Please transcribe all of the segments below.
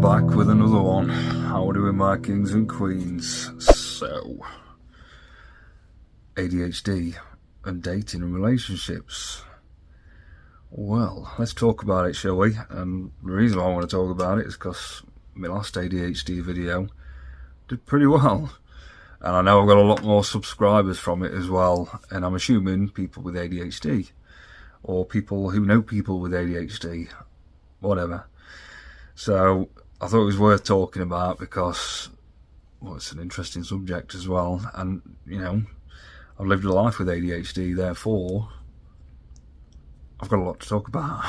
back with another one. How are we doing, my kings and queens? So, ADHD and dating and relationships. Well, let's talk about it, shall we? And the reason why I want to talk about it is because my last ADHD video did pretty well. And I know I've got a lot more subscribers from it as well. And I'm assuming people with ADHD. Or people who know people with ADHD. Whatever. So, I thought it was worth talking about because, well, it's an interesting subject as well. And, you know, I've lived a life with ADHD, therefore I've got a lot to talk about.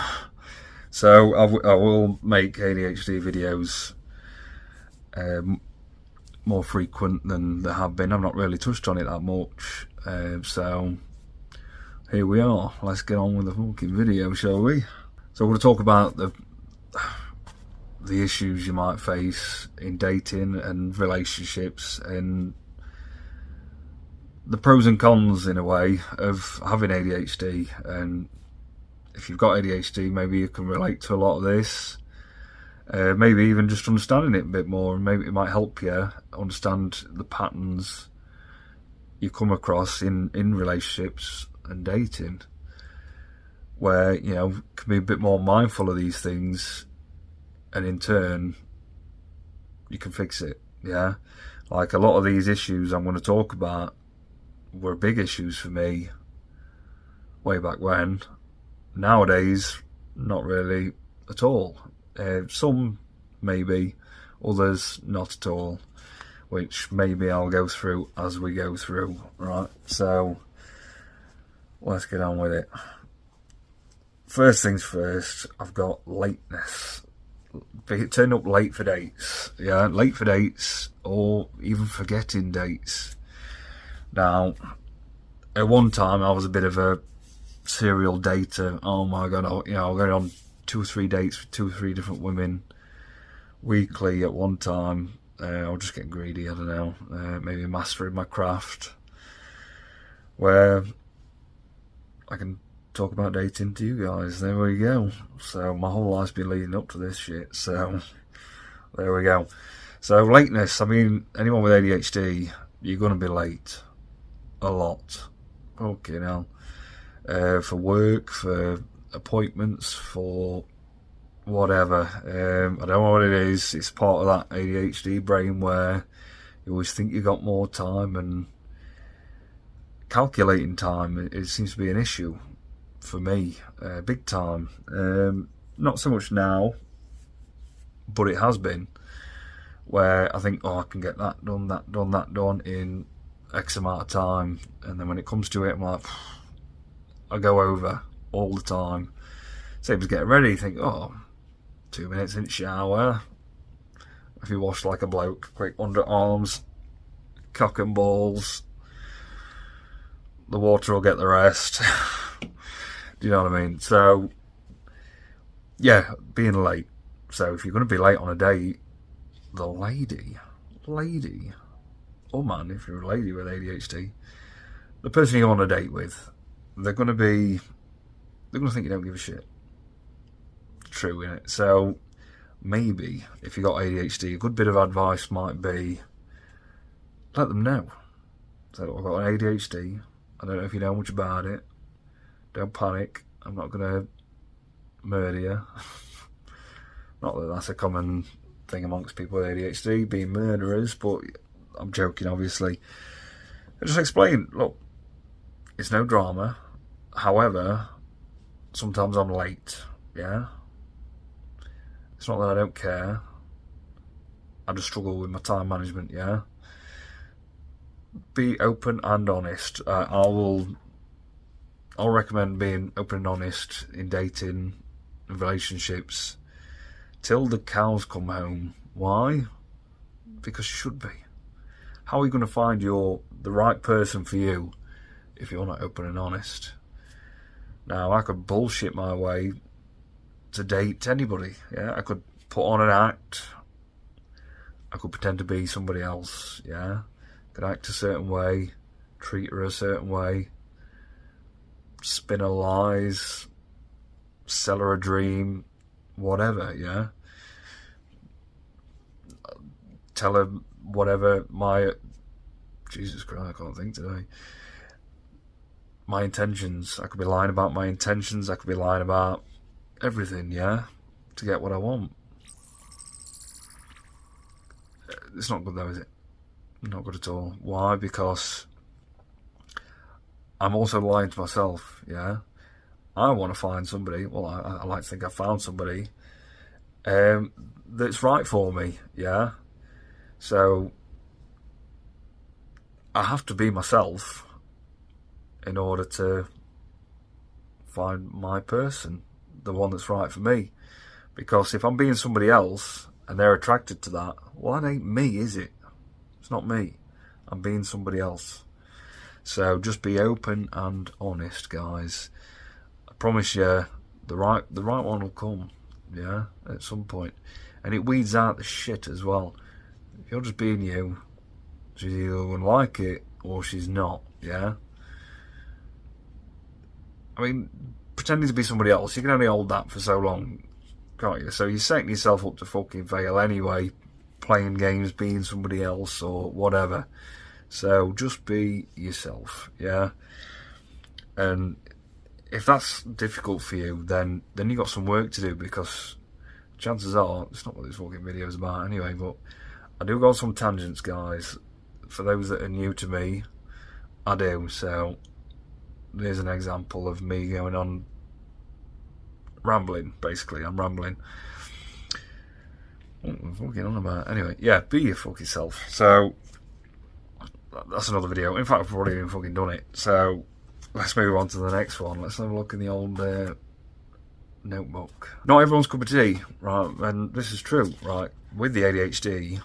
So I will make ADHD videos more frequent than there have been. I've not really touched on it that much. So here we are. Let's get on with the fucking video, shall we? So we're going to talk about the issues you might face in dating and relationships, and the pros and cons, in a way, of having ADHD. And if you've got ADHD, maybe you can relate to a lot of this. Maybe even just understanding it a bit more, and maybe it might help you understand the patterns you come across in relationships and dating, where, you know, can be a bit more mindful of these things, and in turn you can fix it. Yeah, like a lot of these issues I'm going to talk about were big issues for me way back when. Nowadays, not really at all. Some maybe, others not at all, which maybe I'll go through as we go through. Right, so let's get on with it. First things first, I've got lateness. Turn up late for dates. Yeah, late for dates, or even forgetting dates. Now, at one time I was a bit of a serial dater. Oh my god, I'm going on 2 or 3 dates with 2 or 3 different women weekly at one time. I was just getting greedy, I don't know. Maybe mastering my craft, where I can talk about dating to you guys. There we go. So my whole life's been leading up to this shit. So there we go. So lateness. I mean, anyone with ADHD, you're going to be late a lot. Okay, now for work, for appointments, for whatever. I don't know what it is. It's part of that ADHD brain where you always think you got more time, and calculating time, it seems to be an issue for me, big time. Not so much now, but it has been, where I think, oh, I can get that done, that done, that done in X amount of time, and then when it comes to it, I'm like, I go over all the time. Same as getting ready, think, oh, 2 minutes in the shower. If you wash like a bloke, quick underarms, cock and balls, the water will get the rest. Do you know what I mean? So, yeah, being late. So if you're going to be late on a date, the lady, or man, if you're a lady with ADHD, the person you're on a date with, they're going to think you don't give a shit. True, innit? So maybe if you got ADHD, a good bit of advice might be, let them know. So I've got an ADHD. I don't know if you know much about it. Don't panic. I'm not going to murder you. Not that that's a common thing amongst people with ADHD, being murderers, but I'm joking, obviously. I just explain, look, it's no drama. However, sometimes I'm late, yeah? It's not that I don't care. I just struggle with my time management, yeah? Be open and honest. I'll recommend being open and honest in dating and relationships till the cows come home. Why? Because you should be. How are you going to find the right person for you if you're not open and honest? Now, I could bullshit my way to date anybody. Yeah, I could put on an act. I could pretend to be somebody else. Yeah, could act a certain way, treat her a certain way, spin her lies, sell her a dream, whatever. Yeah, tell her whatever my... Jesus Christ, I can't think today. My intentions. I could be lying about my intentions. I could be lying about everything, yeah? To get what I want. It's not good though, is it? Not good at all. Why? Because I'm also lying to myself, yeah? I want to find somebody, well, I like to think I've found somebody that's right for me, yeah? So I have to be myself in order to find my person, the one that's right for me. Because if I'm being somebody else and they're attracted to that, well, that ain't me, is it? It's not me. I'm being somebody else. So just be open and honest, guys. I promise you, the right one will come, yeah, at some point. And it weeds out the shit as well. If you're just being you, she's either going to like it or she's not, yeah? I mean, pretending to be somebody else, you can only hold that for so long, can't you? So you're setting yourself up to fucking fail anyway, playing games, being somebody else or whatever. So just be yourself, yeah? And if that's difficult for you, then you've got some work to do, because chances are, it's not what this fucking video is about anyway, but I do go on some tangents, guys. For those that are new to me, I do. So there's an example of me going on rambling, basically. I'm rambling. What am I fucking on about? Anyway, yeah, be your fucking self. So that's another video. In fact, I've already even fucking done it. So let's move on to the next one. Let's have a look in the old notebook. Not everyone's cup of tea, right? And this is true, right? With the ADHD,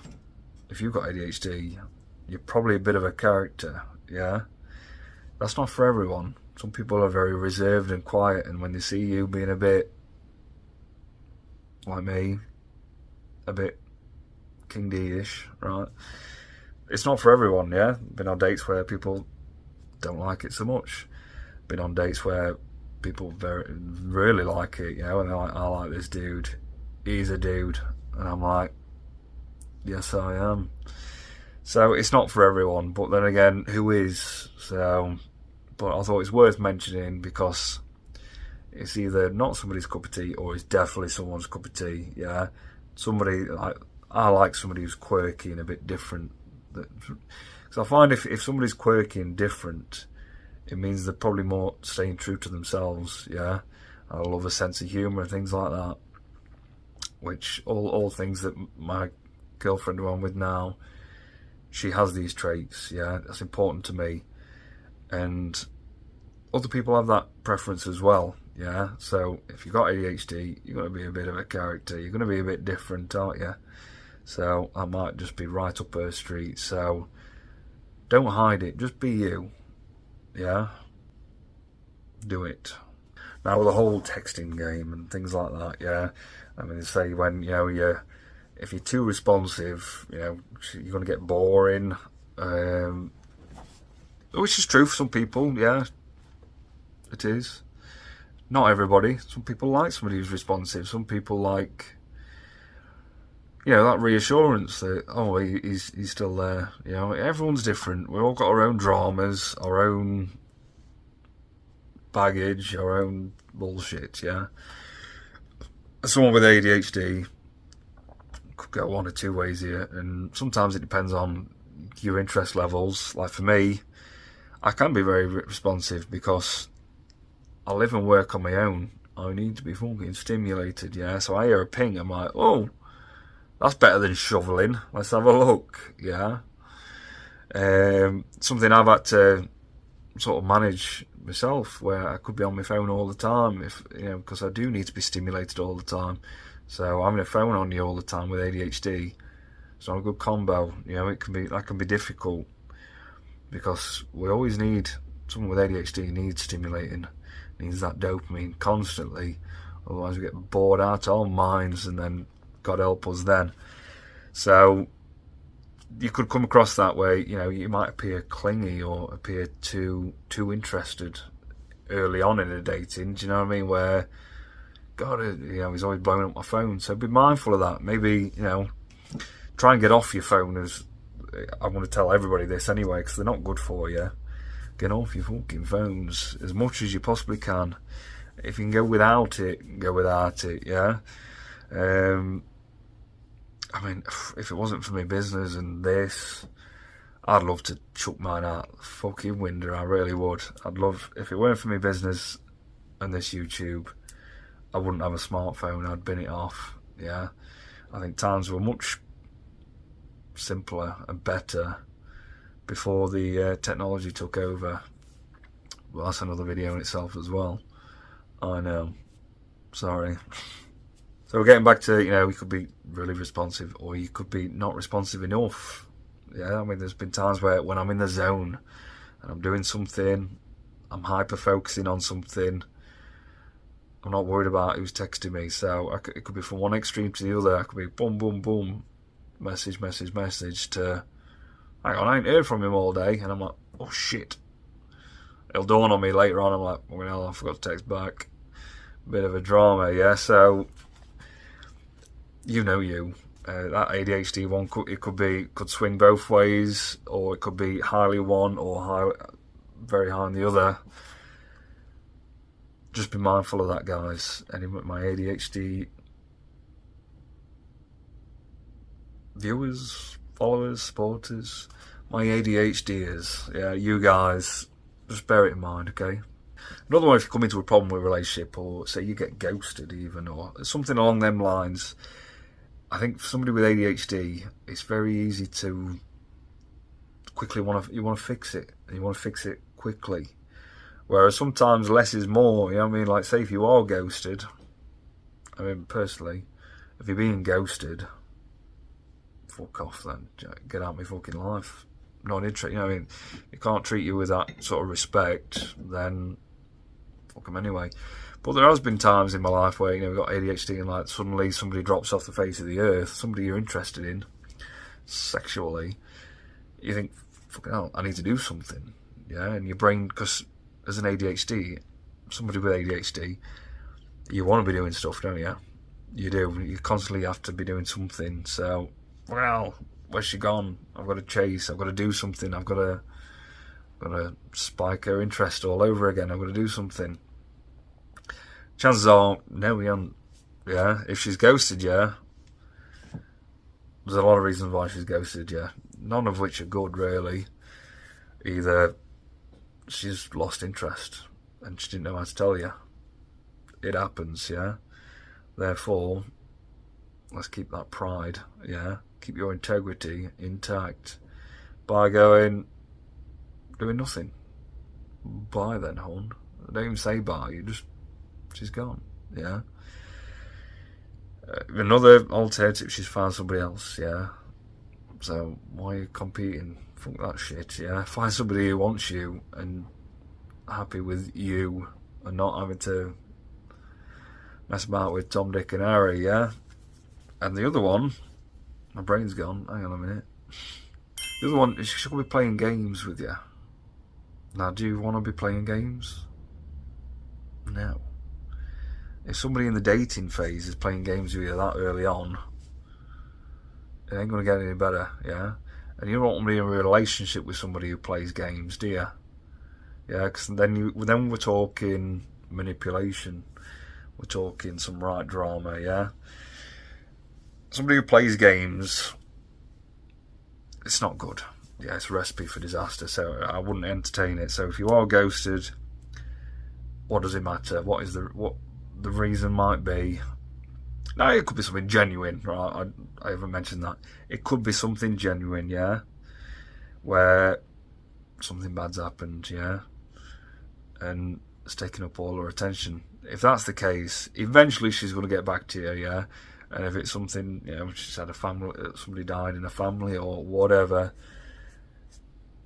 if you've got ADHD, you're probably a bit of a character, yeah? That's not for everyone. Some people are very reserved and quiet, and when they see you being a bit like me, a bit King D-ish, right? It's not for everyone, yeah? Been on dates where people don't like it so much. Been on dates where people really like it, you know, and they're like, I like this dude. He's a dude. And I'm like, yes, I am. So it's not for everyone, but then again, who is? So, but I thought it's worth mentioning because it's either not somebody's cup of tea or it's definitely someone's cup of tea, yeah? Somebody, I like somebody who's quirky and a bit different. Because I find if somebody's quirky and different, it means they're probably more staying true to themselves, yeah? I love a sense of humour and things like that, which all things that my girlfriend who I'm with now, she has these traits, yeah? That's important to me. And other people have that preference as well, yeah? So if you've got ADHD, you're going to be a bit of a character. You're going to be a bit different, aren't you? So I might just be right up her street. So don't hide it. Just be you, yeah? Do it. Now with the whole texting game and things like that, yeah? I mean, they say when, you know, if you're too responsive, you know, you're going to get boring. Which is true for some people, yeah. It is. Not everybody. Some people like somebody who's responsive. Some people like, you know, that reassurance that, oh, he's still there. You know, everyone's different. We've all got our own dramas, our own baggage, our own bullshit, yeah. Someone with ADHD could go one or two ways here, and sometimes it depends on your interest levels. Like for me, I can be very responsive because I live and work on my own. I need to be fucking stimulated, yeah. So I hear a ping, I'm like, oh, that's better than shoveling. Let's have a look, yeah. Something I've had to sort of manage myself, where I could be on my phone all the time, if you know, because I do need to be stimulated all the time. So having a phone on you all the time with ADHD, it's not a good combo. You know, that can be difficult, because we always need, someone with ADHD needs stimulating, needs that dopamine constantly, otherwise we get bored out our minds, and then God help us then. So you could come across that way, you know, you might appear clingy or appear too interested early on in a dating, do you know what I mean, where, God, you know, he's always blowing up my phone. So be mindful of that. Maybe, you know, try and get off your phone. As I want to tell everybody this anyway, because they're not good for you. Get off your fucking phones as much as you possibly can. If you can go without it, go without it, yeah? I mean, if it wasn't for my business and this, I'd love to chuck mine out the fucking window, I really would. I'd love, if it weren't for my business and this YouTube, I wouldn't have a smartphone, I'd bin it off, yeah? I think times were much simpler and better before the technology took over. Well, that's another video in itself as well. I know. Sorry. So we're getting back to, you know, you could be really responsive or you could be not responsive enough. Yeah, I mean, there's been times where when I'm in the zone and I'm doing something, I'm hyper-focusing on something, I'm not worried about who's texting me. So it could be from one extreme to the other. I could be boom, boom, boom, message to, hang on, I ain't heard from him all day. And I'm like, oh shit. It'll dawn on me later on, I'm like, well, I forgot to text back. Bit of a drama, yeah? So, you know you. That ADHD one, could swing both ways, or it could be highly one or very high on the other. Just be mindful of that, guys. Any of my ADHD viewers, followers, supporters, my ADHDers, yeah, you guys, just bear it in mind, okay? Another one, if you come into a problem with a relationship, or say you get ghosted even, or something along them lines, I think for somebody with ADHD, it's very easy to quickly you want to fix it, and you want to fix it quickly. Whereas sometimes less is more, you know what I mean? Like, say if you are ghosted, I mean, personally, if you're being ghosted, fuck off then. Get out of my fucking life. Not interested, you know what I mean? You can't treat you with that sort of respect, then fuck them anyway. But there has been times in my life where, you know, we've got ADHD and like suddenly somebody drops off the face of the earth, somebody you're interested in, sexually, you think, fucking hell, I need to do something. Yeah, and your brain, because as an ADHD, somebody with ADHD, you want to be doing stuff, don't you? You do. You constantly have to be doing something. So, well, where's she gone? I've got to chase. I've got to do something. I've got to spike her interest all over again. I've got to do something. Chances are, no, we aren't. Yeah, if she's ghosted you, there's a lot of reasons why she's ghosted you. None of which are good, really. Either she's lost interest and she didn't know how to tell you. It happens, yeah? Therefore, let's keep that pride, yeah? Keep your integrity intact by doing nothing. Bye then, hon. Don't even say bye, she's gone, yeah? Another alternative, she's found somebody else, yeah? So, why are you competing? Fuck that shit, yeah? Find somebody who wants you and happy with you and not having to mess about with Tom, Dick and Harry, yeah? And the other one, my brain's gone, hang on a minute. The other one, she could be playing games with you. Now, do you want to be playing games? No. If somebody in the dating phase is playing games with you that early on, it ain't going to get any better, yeah? And you don't want to be in a relationship with somebody who plays games, do you? Yeah, because then we're talking manipulation. We're talking some right drama, yeah? Somebody who plays games, it's not good. Yeah, it's a recipe for disaster, so I wouldn't entertain it. So if you are ghosted, what does it matter? What the reason might be? Now, it could be something genuine, right? I haven't mentioned that. It could be something genuine, yeah? Where something bad's happened, yeah? And it's taken up all her attention. If that's the case, eventually she's going to get back to you, yeah? And if it's something, you know, she's had a family, somebody died in a family or whatever,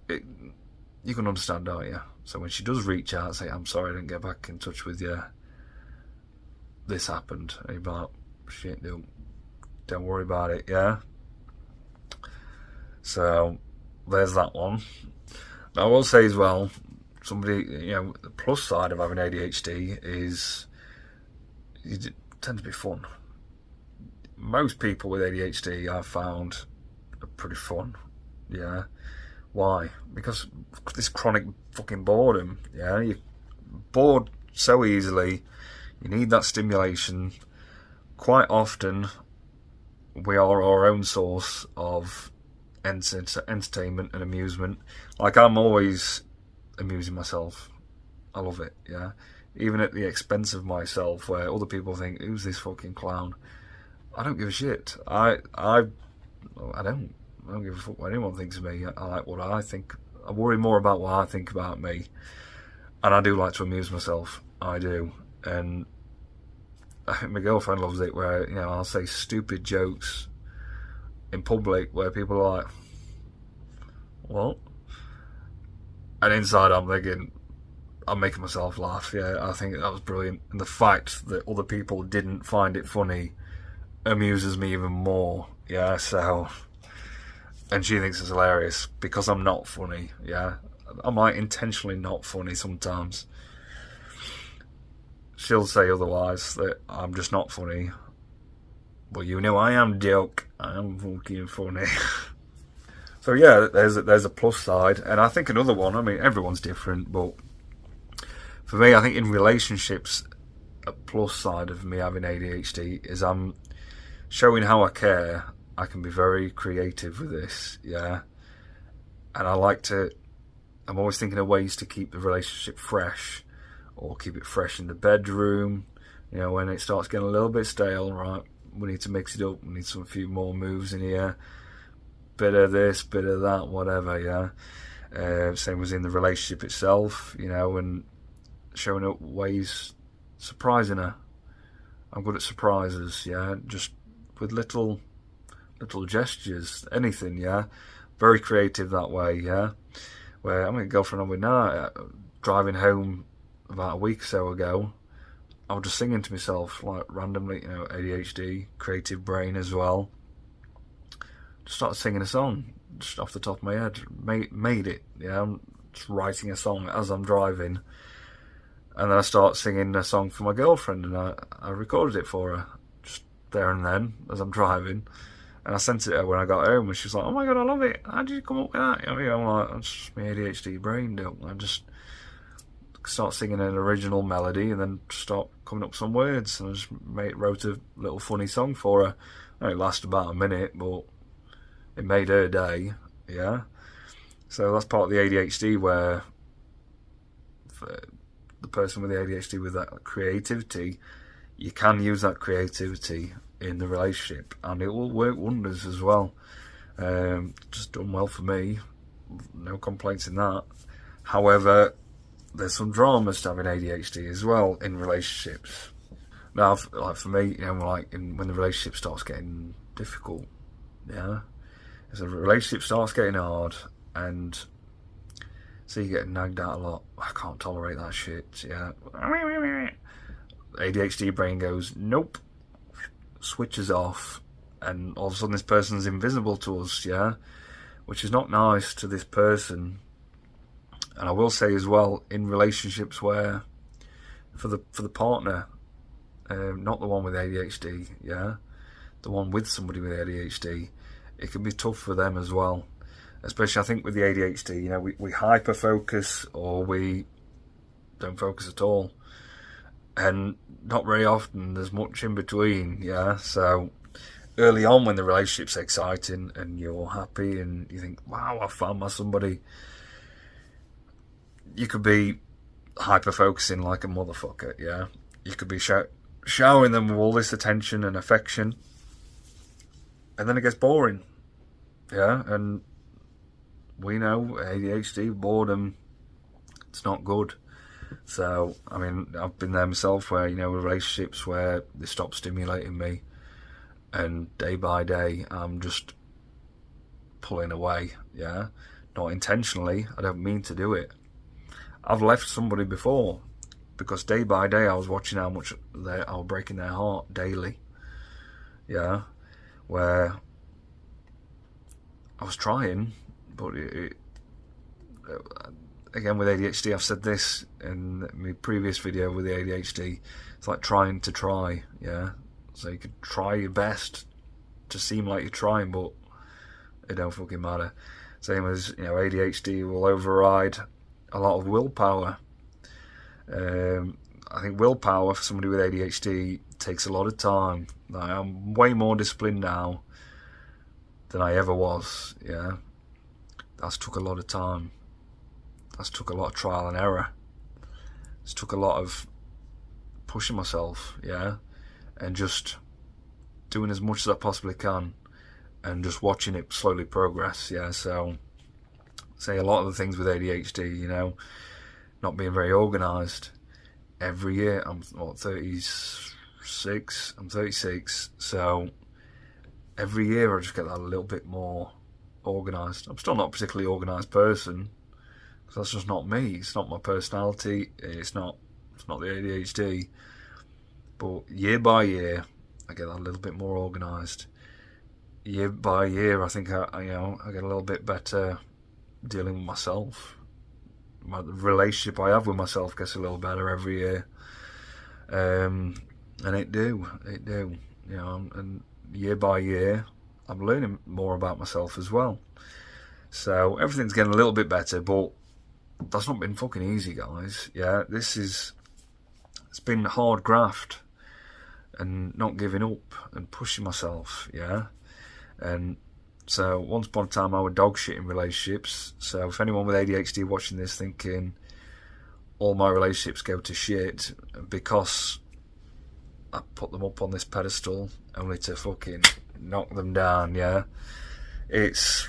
you can understand, don't you? So when she does reach out and say, I'm sorry I didn't get back in touch with you, this happened, and you're like, shit, don't worry about it, yeah? So, there's that one. Now, I will say as well, somebody, you know, the plus side of having ADHD is you tend to be fun. Most people with ADHD, I've found, are pretty fun. Yeah. Why? Because this chronic fucking boredom. Yeah, you're bored so easily. You need that stimulation. Quite often, we are our own source of entertainment and amusement. Like, I'm always amusing myself. I love it, yeah. Even at the expense of myself, where other people think, who's this fucking clown? I don't give a shit. I don't give a fuck what anyone thinks of me. I like what I think. I worry more about what I think about me. And I do like to amuse myself. I do. And I think my girlfriend loves it, where, you know, I'll say stupid jokes in public where people are like, what? And inside I'm thinking, I'm making myself laugh. Yeah, I think that was brilliant. And the fact that other people didn't find it funny amuses me even more. Yeah, so... And she thinks it's hilarious because I'm not funny. Yeah, I might intentionally not funny sometimes. She'll say otherwise, that I'm just not funny. But you know I am, joke. I am fucking funny. So yeah, there's a plus side. And I think another one, I mean, everyone's different, but for me, I think in relationships, a plus side of me having ADHD is I'm showing how I care. I can be very creative with this, yeah. And I'm always thinking of ways to keep the relationship fresh, or keep it fresh in the bedroom. You know, when it starts getting a little bit stale, right, we need to mix it up, we need a few more moves in here. Bit of this, bit of that, whatever, yeah. Same as in the relationship itself, you know, and showing up ways, surprising her. I'm good at surprises, yeah, just with little gestures, anything, yeah. Very creative that way, yeah. Where I'm a girlfriend I'm with now, driving home about a week or so ago, I was just singing to myself, like randomly, you know, ADHD, creative brain as well. Just started singing a song, just off the top of my head. Made it, yeah. I'm just writing a song as I'm driving. And then I start singing a song for my girlfriend, and I recorded it for her, just there and then, as I'm driving. And I sent it to her when I got home, and she was like, oh my god, I love it. How did you come up with that? I mean, I'm like, it's just my ADHD brain, don't I? Just start singing an original melody, and then start coming up with some words. And I just wrote a little funny song for her. And it lasted about a minute, but it made her day, yeah. So that's part of the ADHD, where for the person with the ADHD with that creativity, you can use that creativity in the relationship, and it will work wonders as well. Just done well for me, no complaints in that. However, there's some dramas to having ADHD as well in relationships. Now, like for me, you know, like when the relationship starts getting difficult, yeah, as the relationship starts getting hard, and so you get nagged out a lot. I can't tolerate that shit. Yeah, ADHD brain goes nope. Switches off, and all of a sudden this person's invisible to us, yeah, which is not nice to this person. And I will say as well, in relationships where for the partner, not the one with ADHD, yeah, the one with somebody with ADHD, it can be tough for them as well. Especially, I think, with the ADHD, you know, we hyper focus, or we don't focus at all. And not very often there's much in between, yeah. So early on, when the relationship's exciting and you're happy and you think, wow, I found my somebody, you could be hyper focusing like a motherfucker, yeah. You could be showering them with all this attention and affection, and then it gets boring, yeah. And we know ADHD, boredom, it's not good. So, I mean, I've been there myself, where, you know, relationships where they stop stimulating me, and day by day I'm just pulling away, yeah. Not intentionally, I don't mean to do it. I've left somebody before because day by day I was watching how much I was breaking their heart daily, yeah. Where I was trying, but again, with ADHD, I've said this in my previous video with the ADHD, it's like trying to try, yeah. So you could try your best to seem like you're trying, but It don't fucking matter. Same as, you know, ADHD will override a lot of willpower. I think willpower for somebody with ADHD takes a lot of time. Like, I'm way more disciplined now than I ever was. Yeah, that's took a lot of time. That's took a lot of trial and error. It's took a lot of pushing myself, yeah, and just doing as much as I possibly can, and just watching it slowly progress. Yeah, so say a lot of the things with ADHD, you know, not being very organised. Every year, I'm 36. I'm 36, so every year I just get that a little bit more organised. I'm still not a particularly organised person, because that's just not me. It's not my personality. It's not the ADHD. But year by year, I get that a little bit more organised. Year by year, I think I get a little bit better dealing with myself. The relationship I have with myself gets a little better every year, and it do, you know. And year by year, I'm learning more about myself as well. So everything's getting a little bit better, but that's not been fucking easy, guys. Yeah, it's been hard graft and not giving up and pushing myself. Yeah, and so once upon a time I was dog shit in relationships. So if anyone with ADHD watching this thinking all my relationships go to shit because I put them up on this pedestal only to fucking knock them down, yeah, it's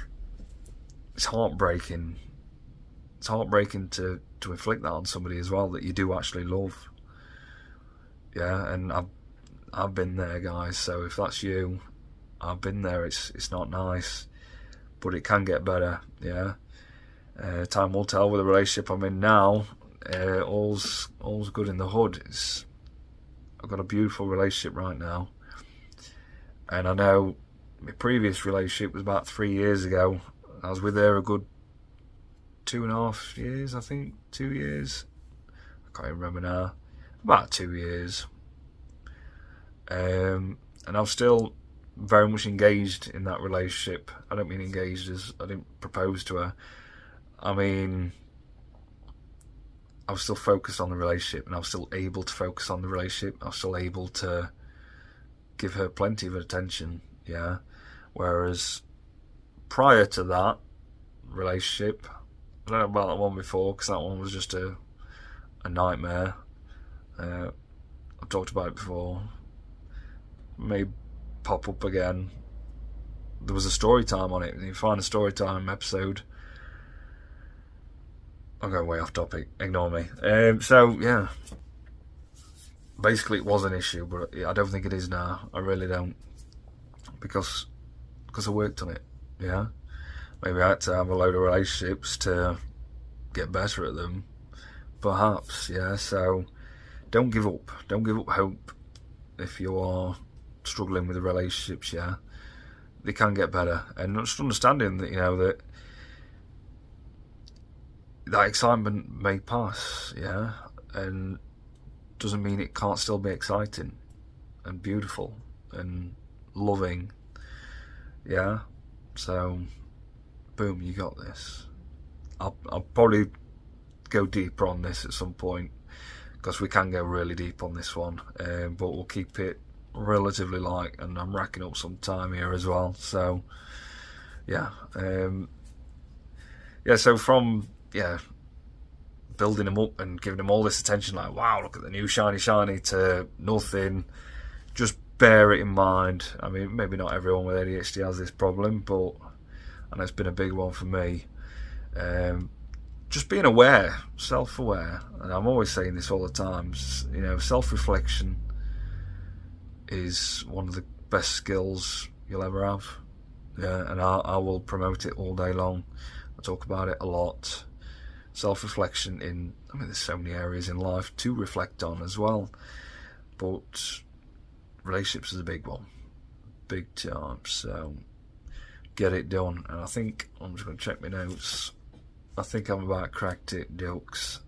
heartbreaking. It's heartbreaking to inflict that on somebody as well that you do actually love. Yeah, and I've been there, guys. So if that's you, I've been there. It's not nice, but it can get better. Yeah, time will tell with the relationship I'm in now. All's good in the hood. I've got a beautiful relationship right now, and I know my previous relationship was about 3 years ago. I was with her a good 2.5 years, I think. 2 years. I can't even remember now. About 2 years. And I'm still very much engaged in that relationship. I don't mean engaged as I didn't propose to her. I mean, I was still focused on the relationship, and I was still able to focus on the relationship. I was still able to give her plenty of attention, yeah. Whereas prior to that relationship, I don't know about that one before, because that one was just a nightmare. I've talked about it before. May pop up again. There was a story time on it. You find a story time episode. I'm going way off topic. Ignore me. So yeah, basically it was an issue, but I don't think it is now. I really don't, because I worked on it. Yeah, maybe I had to have a load of relationships to get better at them. Perhaps, yeah. So don't give up. Don't give up hope if you are struggling with the relationships. Yeah, they can get better, and just understanding that, you know, that excitement may pass, yeah, and doesn't mean it can't still be exciting and beautiful and loving. Yeah, so boom, you got this. I'll probably go deeper on this at some point, because we can go really deep on this one, but we'll keep it relatively light, and I'm racking up some time here as well. So yeah, so from building them up and giving them all this attention, like, wow, look at the new shiny, to nothing. Just bear it in mind. I mean, maybe not everyone with ADHD has this problem, but I know it's been a big one for me. Just being aware, self-aware, and I'm always saying this all the time, you know, self-reflection is one of the best skills you'll ever have. Yeah, and I will promote it all day long. I talk about it a lot. Self-reflection I mean, there's so many areas in life to reflect on as well, but relationships is a big one, big time. So get it done. And I think I'm just going to check my notes. I think I'm about cracked it, jokes.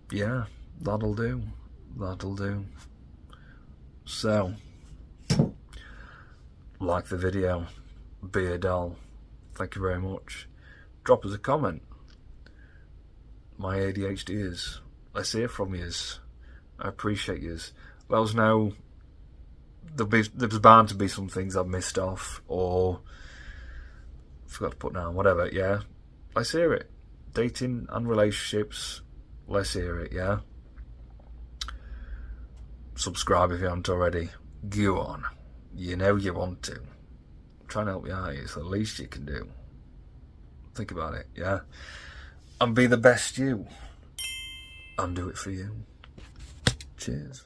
Yeah, that'll do. So like the video, Adhd, thank you very much. Drop us a comment. My ADHD is. Let's hear from yous. I appreciate yous. Let us know. There's bound to be some things I've missed off or forgot to put down, whatever, yeah? Let's hear it. Dating and relationships, let's hear it, yeah? Subscribe if you haven't already. Go on. You know you want to. I'm trying to help you out. It's the least you can do. Think about it, yeah? And be the best you. And do it for you. Cheers.